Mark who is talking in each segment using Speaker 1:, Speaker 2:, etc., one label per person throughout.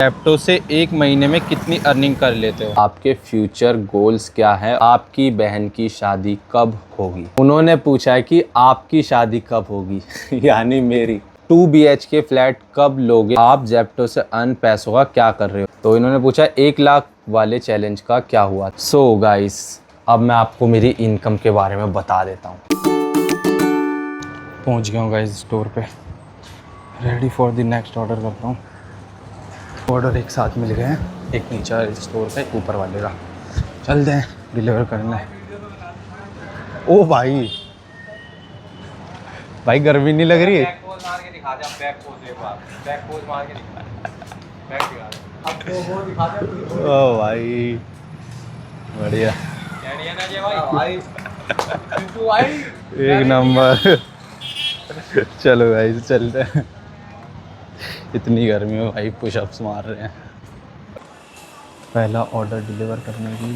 Speaker 1: Zepto से एक महीने में कितनी अर्निंग कर लेते हो? आपके फ्यूचर गोल्स क्या है? आपकी बहन की शादी कब होगी? उन्होंने पूछा है कि आपकी शादी कब होगी यानी मेरी। 2 BHK फ्लैट कब लोगे? आप ज़ेप्टो से अर्न पैसों का क्या कर रहे हो? तो इन्होंने पूछा 1 लाख वाले चैलेंज का क्या हुआ? सो गाइस, अब मैं आपको मेरी इनकम के बारे में बता देता हूँ। पहुँच गया हूँ गाइस स्टोर पे, ready for the next order करता हूँ। ऑर्डर एक साथ मिल गए हैं, एक नीचे स्टोर पे, एक ऊपर वाले का। चलते हैं, डिलीवर करना है। ओ भाई गर्मी नहीं लग रही है? ओ भाई बढ़िया, एक नंबर। चलो भाई चलते हैं। इतनी गर्मी में भाई पुशअप्स मार रहे हैं। पहला ऑर्डर डिलीवर करने की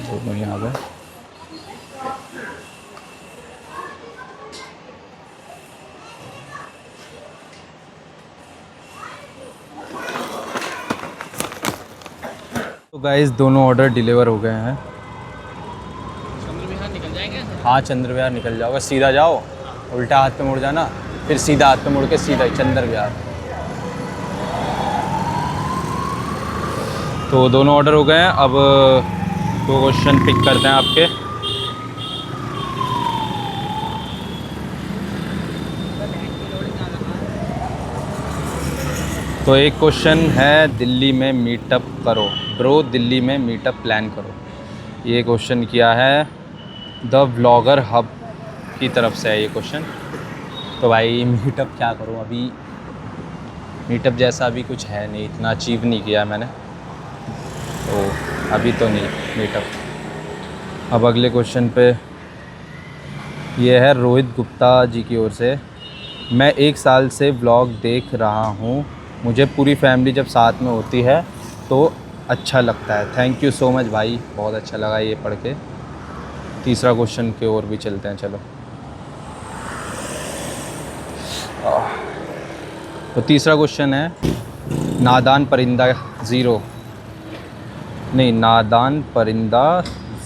Speaker 1: दोनों यहाँ पे। तो गाइस दोनों ऑर्डर डिलीवर हो गए हैं। चंद्र विहार निकल जाएंगे? हाँ चंद्र विहार निकल जाओगे, सीधा जाओ, उल्टा हाथ पे मुड़ जाना, फिर सीधा हाथ पे मुड़ के सीधा चंद्र विहार। तो दोनों ऑर्डर हो गए हैं। अब 2 क्वेश्चन पिक करते हैं आपके। तो एक क्वेश्चन है, दिल्ली में मीटअप करो ब्रो, दिल्ली में मीटअप प्लान करो। ये क्वेश्चन किया है द व्लॉगर हब की तरफ से है ये क्वेश्चन। तो भाई मीटअप क्या करूँ, अभी मीटअप जैसा अभी कुछ है नहीं, इतना अचीव नहीं किया मैंने, तो अभी तो नहीं मीटअप। अब अगले क्वेश्चन पे ये है रोहित गुप्ता जी की ओर से, मैं 1 साल से व्लॉग देख रहा हूँ, मुझे पूरी फैमिली जब साथ में होती है तो अच्छा लगता है। थैंक यू सो मच भाई, बहुत अच्छा लगा ये पढ़ के। तीसरा क्वेश्चन की ओर भी चलते हैं, चलो। तो तीसरा क्वेश्चन है, नादान परिंदा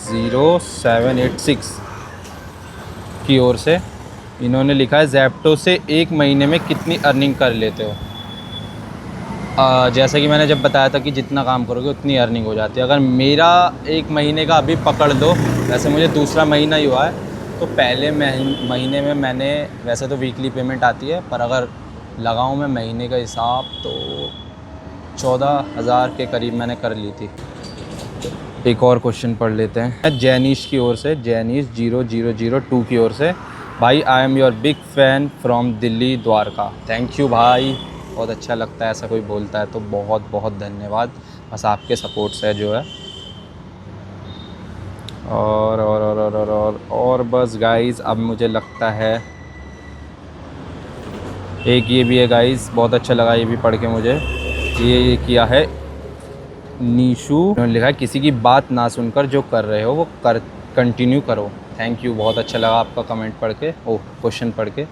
Speaker 1: 0786 की ओर से इन्होंने लिखा है ज़ेप्टो से एक महीने में कितनी अर्निंग कर लेते हो? जैसा कि मैंने जब बताया था कि जितना काम करोगे उतनी अर्निंग हो जाती है। अगर मेरा 1 महीने का अभी पकड़ लो, वैसे मुझे दूसरा महीना ही हुआ है, तो पहले महीने में मैंने, वैसे तो वीकली पेमेंट आती है, पर अगर लगाऊं मैं महीने का हिसाब तो 14,000 के करीब मैंने कर ली थी। एक और क्वेश्चन पढ़ लेते हैं जैनिश की ओर से, जैनिश 0002 की ओर से, भाई I am your big fan from Delhi Dwarka. Thank you भाई, बहुत अच्छा लगता है ऐसा कोई बोलता है, तो बहुत बहुत धन्यवाद। बस आपके सपोर्ट से जो है। और बस गाइस, अब मुझे लगता है एक ये भी है गाइस, बहुत अच्छा लगा ये भी पढ़ के मुझे। ये किया है नीशू, उन्होंने लिखा है किसी की बात ना सुनकर जो कर रहे हो वो कंटिन्यू करो। थैंक यू, बहुत अच्छा लगा आपका कमेंट पढ़ के, क्वेश्चन पढ़ के।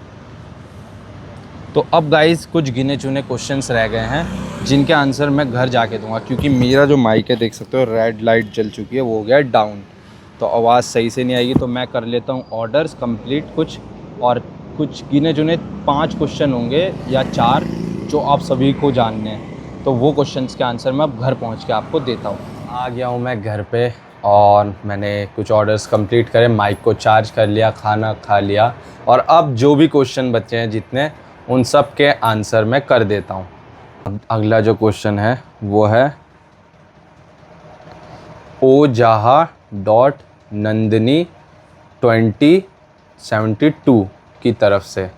Speaker 1: तो अब गाइस कुछ गिने चुने क्वेश्चंस रह गए हैं जिनके आंसर मैं घर जाके दूंगा, क्योंकि मेरा जो माइक है देख सकते हो रेड लाइट जल चुकी है, वो हो गया डाउन, तो आवाज़ सही से नहीं आएगी। तो मैं कर लेता हूँ ऑर्डर्स कंप्लीट कुछ, और कुछ गिने चुने 5 क्वेश्चन होंगे या 4 जो आप सभी को जानने हैं, तो वो क्वेश्चंस के आंसर मैं अब घर पहुँच के आपको देता हूँ। आ गया हूँ मैं घर पे, और मैंने कुछ ऑर्डर्स कंप्लीट करे, माइक को चार्ज कर लिया, खाना खा लिया, और अब जो भी क्वेश्चन बचे हैं जितने, उन सब के आंसर मैं कर देता हूँ। अगला जो क्वेश्चन है वो है ojaha.nandini2072 की तरफ से,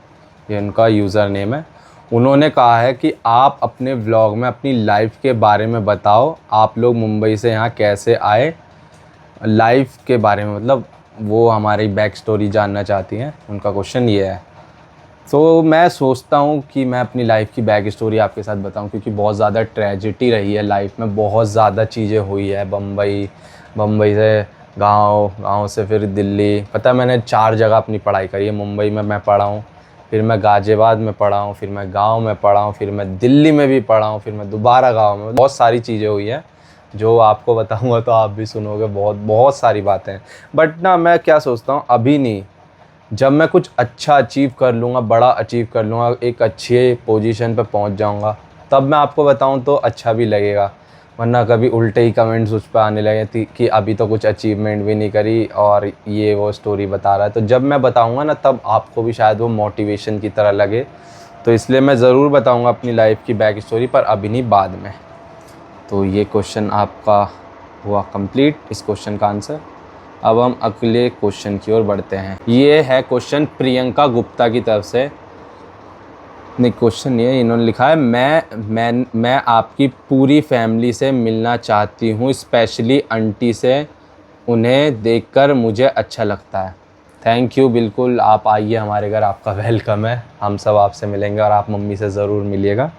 Speaker 1: ये उनका यूज़र नेम है। उन्होंने कहा है कि आप अपने व्लॉग में अपनी लाइफ के बारे में बताओ, आप लोग मुंबई से यहाँ कैसे आए, लाइफ के बारे में, मतलब वो हमारी बैक स्टोरी जानना चाहती हैं, उनका क्वेश्चन ये है। तो मैं सोचता हूँ कि मैं अपनी लाइफ की बैक स्टोरी आपके साथ बताऊँ, क्योंकि बहुत ज़्यादा ट्रेजिडी रही है लाइफ में, बहुत ज़्यादा चीज़ें हुई है। बम्बई से गांव से फिर दिल्ली, पता है मैंने 4 जगह अपनी पढ़ाई करी है। मुंबई में मैं पढ़ा हूँ, फिर मैं गाज़ियाबाद में पढ़ा हूँ, फिर मैं गांव में पढ़ा हूँ, फिर मैं दिल्ली में भी पढ़ा हूँ, फिर मैं दोबारा गांव में। बहुत सारी चीज़ें हुई हैं जो आपको बताऊँगा तो आप भी सुनोगे, बहुत बहुत सारी बातें हैं। बट ना मैं क्या सोचता हूँ, अभी नहीं, जब मैं कुछ अच्छा अचीव कर लूँगा, बड़ा अचीव कर लूँगा, एक अच्छी पोजीशन पे पहुँच जाऊँगा, तब मैं आपको बताऊँ तो अच्छा भी लगेगा। वरना कभी उल्टे ही कमेंट्स उस पे आने लगे थी कि अभी तो कुछ अचीवमेंट भी नहीं करी और ये वो स्टोरी बता रहा है। तो जब मैं बताऊँगा ना, तब आपको भी शायद वो मोटिवेशन की तरह लगे। तो इसलिए मैं ज़रूर बताऊँगा अपनी लाइफ की बैक स्टोरी, पर अभी नहीं, बाद में। तो ये क्वेश्चन आपका हुआ कंप्लीट, इस क्वेश्चन का आंसर। अब हम अगले क्वेश्चन की ओर बढ़ते हैं। ये है क्वेश्चन प्रियंका गुप्ता की तरफ से। नहीं, क्वेश्चन नहीं है, इन्होंने लिखा है मैं आपकी पूरी फैमिली से मिलना चाहती हूँ, स्पेशली आंटी से, उन्हें देखकर मुझे अच्छा लगता है। थैंक यू, बिल्कुल आप आइए हमारे घर, आपका वेलकम है। हम सब आपसे मिलेंगे और आप मम्मी से ज़रूर मिलिएगा।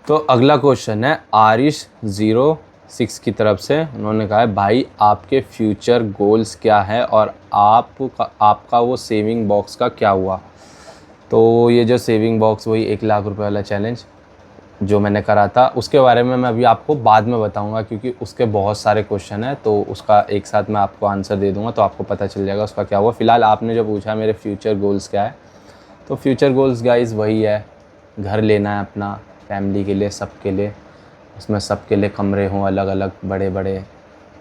Speaker 1: तो अगला क्वेश्चन है आरिश 06 की तरफ से। उन्होंने कहा है, भाई आपके फ्यूचर गोल्स क्या है और आपका वो सेविंग बॉक्स का क्या हुआ। तो ये जो सेविंग बॉक्स, वही 1 लाख रुपए वाला चैलेंज जो मैंने करा था, उसके बारे में मैं अभी आपको बाद में बताऊंगा, क्योंकि उसके बहुत सारे क्वेश्चन हैं। तो उसका एक साथ मैं आपको आंसर दे दूंगा, तो आपको पता चल जाएगा उसका क्या हुआ। फ़िलहाल आपने जो पूछा मेरे फ्यूचर गोल्स क्या है, तो फ्यूचर गोल्स गाइस वही है, घर लेना है अपना फैमिली के लिए, सबके लिए। उसमें सबके लिए कमरे हों अलग अलग बड़े बड़े,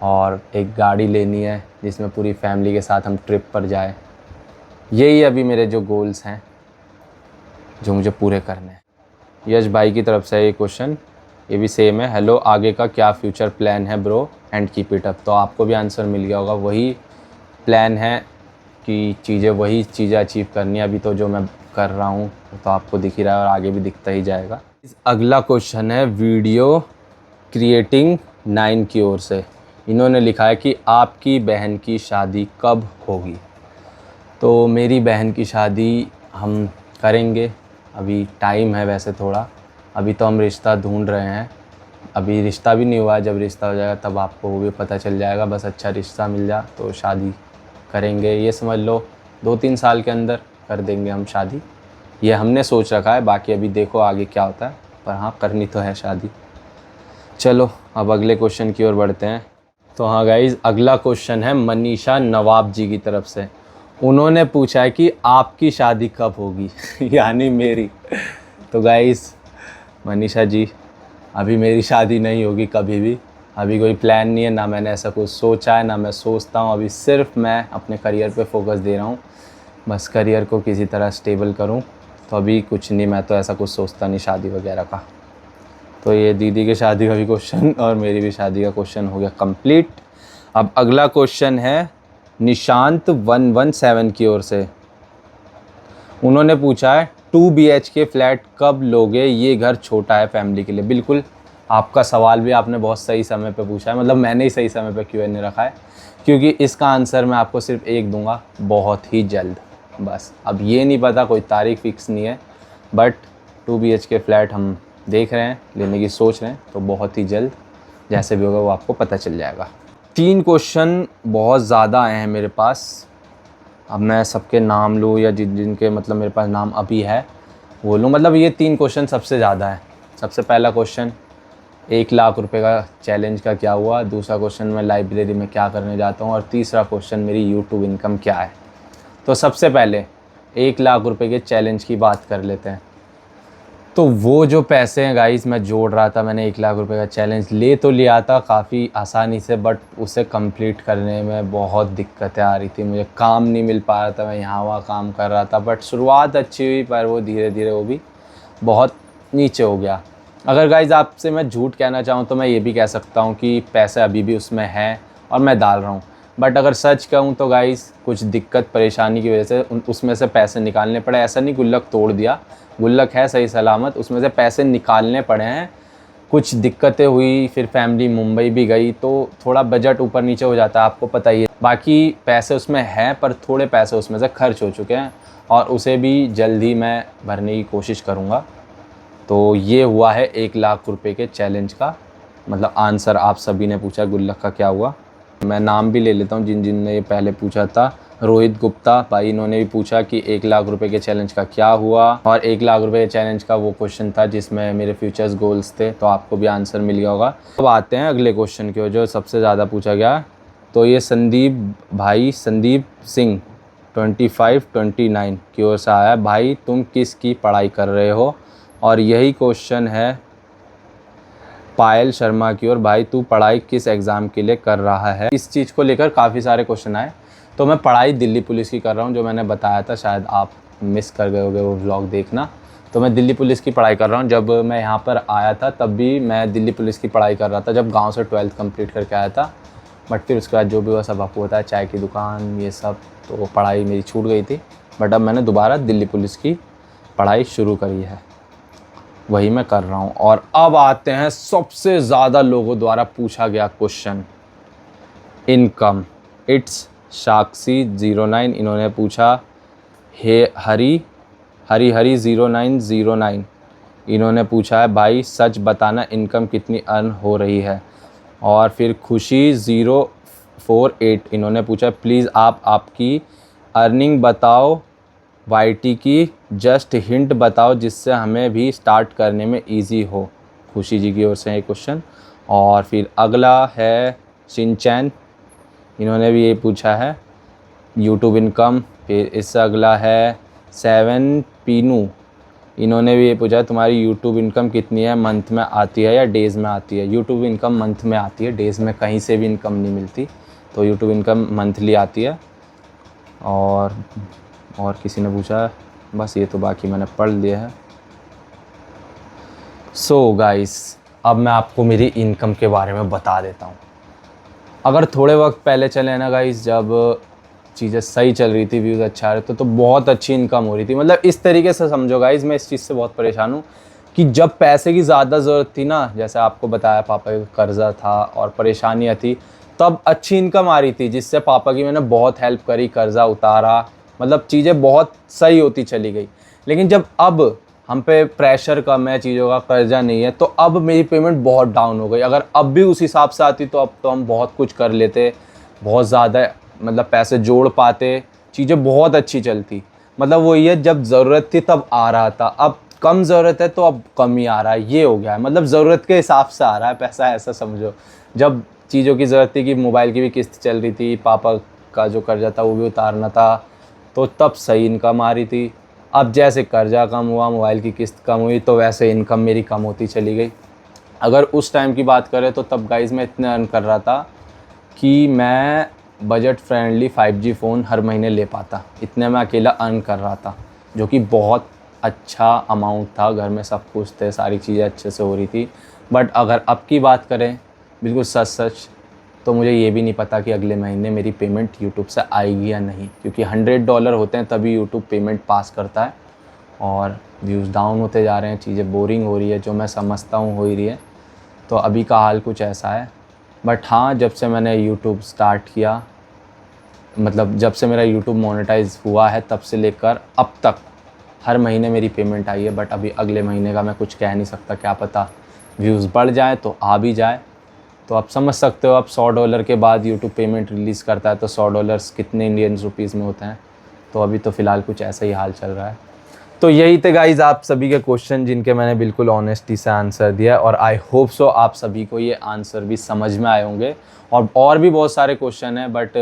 Speaker 1: और एक गाड़ी लेनी है जिसमें पूरी फैमिली के साथ हम ट्रिप पर जाए। यही अभी मेरे जो गोल्स हैं जो मुझे पूरे करने हैं। यश भाई की तरफ से ये क्वेश्चन, ये भी सेम है। हेलो, आगे का क्या फ्यूचर प्लान है bro and keep it up. तो आपको भी आंसर मिल गया होगा, वही प्लान है कि वही चीज़ें अचीव करनी है। अभी तो जो मैं कर रहा हूँ तो आपको दिख ही रहा है और आगे भी दिखता ही जाएगा। अगला क्वेश्चन है वीडियो क्रिएटिंग 9 की ओर से। इन्होंने लिखा है कि आपकी बहन की शादी कब होगी। तो मेरी बहन की शादी हम करेंगे, अभी टाइम है वैसे थोड़ा। अभी तो हम रिश्ता ढूंढ रहे हैं, अभी रिश्ता भी नहीं हुआ है। जब रिश्ता हो जाएगा तब आपको वो भी पता चल जाएगा। बस अच्छा रिश्ता मिल जाए तो शादी करेंगे। ये समझ लो 2-3 साल के अंदर कर देंगे हम शादी, ये हमने सोच रखा है। बाकी अभी देखो आगे क्या होता है, पर हाँ करनी तो है शादी। चलो अब अगले क्वेश्चन की ओर बढ़ते हैं। तो हाँ गाइज़, अगला क्वेश्चन है मनीषा नवाब जी की तरफ से। उन्होंने पूछा है कि आपकी शादी कब होगी यानी मेरी। तो गाइज़ मनीषा जी, अभी मेरी शादी नहीं होगी कभी भी। अभी कोई प्लान नहीं है, ना मैंने ऐसा कुछ सोचा है, ना मैं सोचता हूँ। अभी सिर्फ मैं अपने करियर पे फोकस दे रहा हूँ, बस करियर को किसी तरह स्टेबल करूँ। तो अभी कुछ नहीं, मैं तो ऐसा कुछ सोचता नहीं शादी वगैरह का। तो ये दीदी की शादी का भी क्वेश्चन और मेरी भी शादी का क्वेश्चन हो गया कंप्लीट। अब अगला क्वेश्चन है निशांत 117 की ओर से। उन्होंने पूछा है 2 BHK फ्लैट कब लोगे, ये घर छोटा है फैमिली के लिए। बिल्कुल, आपका सवाल भी आपने बहुत सही समय पे पूछा है, मतलब मैंने ही सही समय पे Q&A रखा है, क्योंकि इसका आंसर मैं आपको सिर्फ एक दूंगा, बहुत ही जल्द। बस अब ये नहीं पता, कोई तारीख फिक्स नहीं है, बट 2 BHK फ्लैट हम देख रहे हैं, लेने की सोच रहे हैं। तो बहुत ही जल्द जैसे भी होगा वो आपको पता चल जाएगा। 3 क्वेश्चन बहुत ज़्यादा आए हैं मेरे पास। अब मैं सबके नाम लूँ या जिनके मतलब मेरे पास नाम अभी है वो लूँ। मतलब ये 3 क्वेश्चन सबसे ज़्यादा है। सबसे पहला क्वेश्चन 1 लाख रुपए का चैलेंज का क्या हुआ, दूसरा क्वेश्चन मैं लाइब्रेरी में क्या करने जाता हूँ, और तीसरा क्वेश्चन मेरी यूट्यूब इनकम क्या है। तो सबसे पहले 1 लाख रुपए के चैलेंज की बात कर लेते हैं। तो वो जो पैसे हैं गाइस मैं जोड़ रहा था, मैंने 1 लाख रुपए का चैलेंज ले तो लिया था काफ़ी आसानी से, बट उसे कंप्लीट करने में बहुत दिक्कतें आ रही थी। मुझे काम नहीं मिल पा रहा था, मैं यहाँ वहाँ काम कर रहा था। बट शुरुआत अच्छी हुई, पर वो धीरे धीरे वो भी बहुत नीचे हो गया। अगर गाइस आपसे मैं झूठ कहना चाहूँ तो मैं ये भी कह सकता हूँ कि पैसे अभी भी उसमें हैं और मैं डाल रहा हूँ। बट अगर सच कहूँ तो गाइस कुछ दिक्कत परेशानी की वजह से उसमें से पैसे निकालने पड़े। ऐसा नहीं गुल्लक तोड़ दिया, गुल्लक है सही सलामत, उसमें से पैसे निकालने पड़े हैं। कुछ दिक्कतें हुई, फिर फैमिली मुंबई भी गई, तो थोड़ा बजट ऊपर नीचे हो जाता है, आपको पता ही है। बाकी पैसे उसमें हैं, पर थोड़े पैसे उसमें से खर्च हो चुके हैं, और उसे भी जल्द ही मैं भरने की कोशिश करूँगा। तो ये हुआ है 1 लाख रुपए के चैलेंज का मतलब आंसर। आप सभी ने पूछा गुल्लक का क्या हुआ, मैं नाम भी ले लेता हूँ जिन जिन ने ये पहले पूछा था। रोहित गुप्ता भाई, इन्होंने भी पूछा कि 1 लाख रुपए के चैलेंज का क्या हुआ, और 1 लाख रुपए के चैलेंज का वो क्वेश्चन था जिसमें मेरे फ्यूचर्स गोल्स थे, तो आपको भी आंसर मिल गया होगा। अब आते हैं अगले क्वेश्चन की, जो सबसे ज़्यादा पूछा गया। तो ये संदीप भाई, संदीप सिंह 2529 की ओर से आया। भाई तुम किस की पढ़ाई कर रहे हो? और यही क्वेश्चन है पायल शर्मा की ओर। भाई तू पढ़ाई किस एग्ज़ाम के लिए कर रहा है? इस चीज़ को लेकर काफ़ी सारे क्वेश्चन आए। तो मैं पढ़ाई दिल्ली पुलिस की कर रहा हूँ, जो मैंने बताया था, शायद आप मिस कर गए होगे वो व्लॉग देखना। तो मैं दिल्ली पुलिस की पढ़ाई कर रहा हूँ। जब मैं यहाँ पर आया था तब भी मैं दिल्ली पुलिस की पढ़ाई कर रहा था, जब गाँव से 12th कंप्लीट करके आया था। बट फिर उसके बाद जो भी हुआ सब आपको होता है, चाय की दुकान ये सब, तो वो पढ़ाई मेरी छूट गई थी। बट अब मैंने दोबारा दिल्ली पुलिस की पढ़ाई शुरू करी है, वही मैं कर रहा हूँ। और अब आते हैं सबसे ज़्यादा लोगों द्वारा पूछा गया क्वेश्चन, इनकम। इट्स साक्षी 09, इन्होंने पूछा। हे हरी 0909, इन्होंने पूछा है भाई सच बताना इनकम कितनी अर्न हो रही है। और फिर खुशी 048, इन्होंने पूछा प्लीज़ आप आपकी अर्निंग बताओ, वाईटी की जस्ट हिंट बताओ जिससे हमें भी स्टार्ट करने में इजी हो। खुशी जी की ओर से ये क्वेश्चन। और फिर अगला है शिनचैन, इन्होंने भी ये पूछा है यूट्यूब इनकम। फिर इससे अगला है 7 पीनू, इन्होंने भी ये पूछा तुम्हारी यूट्यूब इनकम कितनी है, मंथ में आती है या डेज़ में आती है? यूट्यूब इनकम मंथ में आती है, डेज़ में कहीं से भी इनकम नहीं मिलती, तो यूट्यूब इनकम मंथली आती है। और किसी ने पूछा, बस ये तो बाकी मैंने पढ़ लिया है। सो गाइस, अब मैं आपको मेरी इनकम के बारे में बता देता हूँ। अगर थोड़े वक्त पहले चले ना गाइस, जब चीज़ें सही चल रही थी, व्यूज़ अच्छा आ रहे थे, तो बहुत अच्छी इनकम हो रही थी। मतलब इस तरीके से समझो गाइस, मैं इस चीज़ से बहुत परेशान हूँ कि जब पैसे की ज़्यादा ज़रूरत थी ना, जैसे आपको बताया पापा का कर्ज़ा था और परेशानियाँ थी, तब अच्छी इनकम आ रही थी, जिससे पापा की मैंने बहुत हेल्प करी, कर्ज़ा उतारा, मतलब चीज़ें बहुत सही होती चली गई। लेकिन जब अब हम पे प्रेशर कम है, चीज़ों का कर्जा नहीं है, तो अब मेरी पेमेंट बहुत डाउन हो गई। अगर अब भी उस हिसाब से आती तो अब तो हम बहुत कुछ कर लेते, बहुत ज़्यादा मतलब पैसे जोड़ पाते, चीज़ें बहुत अच्छी चलती। मतलब वही है, जब ज़रूरत थी तब आ रहा था, अब कम ज़रूरत है तो अब कम ही आ रहा है, ये हो गया है। मतलब ज़रूरत के हिसाब से आ रहा है पैसा, ऐसा समझो। जब चीज़ों की ज़रूरत थी कि मोबाइल की भी किस्त चल रही थी, पापा का जो कर्जा था वो भी उतारना था, तो तब सही इनकम आ रही थी। अब जैसे कर्जा कम हुआ, मोबाइल की किस्त कम हुई, तो वैसे इनकम मेरी कम होती चली गई। अगर उस टाइम की बात करें तो तब गाइज़ मैं इतने अर्न कर रहा था कि मैं बजट फ्रेंडली 5G फ़ोन हर महीने ले पाता, इतने मैं अकेला अर्न कर रहा था, जो कि बहुत अच्छा अमाउंट था। घर में सब कुछ थे, सारी चीज़ें अच्छे से हो रही थी। बट अगर अब की बात करें बिल्कुल सच, तो मुझे ये भी नहीं पता कि अगले महीने मेरी पेमेंट यूट्यूब से आएगी या नहीं, क्योंकि $100 होते हैं तभी यूट्यूब पेमेंट पास करता है। और व्यूज़ डाउन होते जा रहे हैं, चीज़ें बोरिंग हो रही है, जो मैं समझता हूँ हो ही रही है। तो अभी का हाल कुछ ऐसा है। बट हाँ, जब से मैंने यूट्यूब स्टार्ट किया, मतलब जब से मेरा यूट्यूब मोनेटाइज हुआ है, तब से लेकर अब तक हर महीने मेरी पेमेंट आई है। बट अभी अगले महीने का मैं कुछ कह नहीं सकता, क्या पता व्यूज़ बढ़ जाए तो आ भी जाए। तो आप समझ सकते हो, अब $100 के बाद यूट्यूब पेमेंट रिलीज़ करता है, तो $100 कितने इंडियन रुपीज़ में होते हैं। तो अभी तो फ़िलहाल कुछ ऐसा ही हाल चल रहा है। तो यही थे गाइज़ आप सभी के क्वेश्चन, जिनके मैंने बिल्कुल ऑनेस्टी से आंसर दिया, और आई होप सो आप सभी को ये आंसर भी समझ में आए होंगे। और भी बहुत सारे क्वेश्चन हैं, बट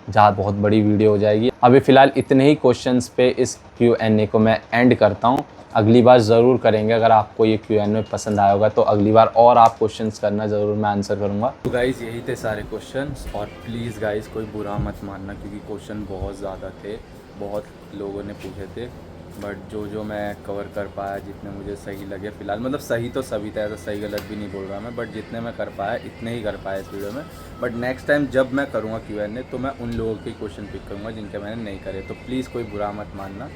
Speaker 1: जहाँ बहुत बड़ी वीडियो हो जाएगी। अभी फ़िलहाल इतने ही क्वेश्चंस पे इस Q&A को मैं एंड करता हूँ। अगली बार ज़रूर करेंगे, अगर आपको ये Q&A पसंद आया होगा तो अगली बार और आप क्वेश्चंस करना, ज़रूर मैं आंसर करूँगा। तो गाइज़ यही थे सारे क्वेश्चंस, और प्लीज़ गाइज़ कोई बुरा मत मानना, क्योंकि क्वेश्चन बहुत ज़्यादा थे, बहुत लोगों ने पूछे थे। बट जो मैं कवर कर पाया, जितने मुझे सही लगे फ़िलहाल, मतलब सही तो सभी था, ऐसा सही गलत भी नहीं बोल रहा मैं, बट जितने मैं कर पाया इतने ही कर पाया इस वीडियो में। बट नेक्स्ट टाइम जब मैं करूँगा Q&A, तो मैं उन लोगों के क्वेश्चन पिक करूँगा जिनके मैंने नहीं करे। तो प्लीज़ कोई बुरा मत मानना।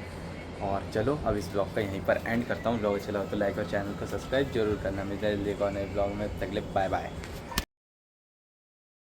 Speaker 1: और चलो अब इस ब्लॉग का यहीं पर एंड करता हूँ। ब्लॉग अच्छा लगा तो लाइक और चैनल को सब्सक्राइब जरूर करना। मिलते हैं जल्दी एक और नए ब्लॉग में, तक के लिए बाय बाय।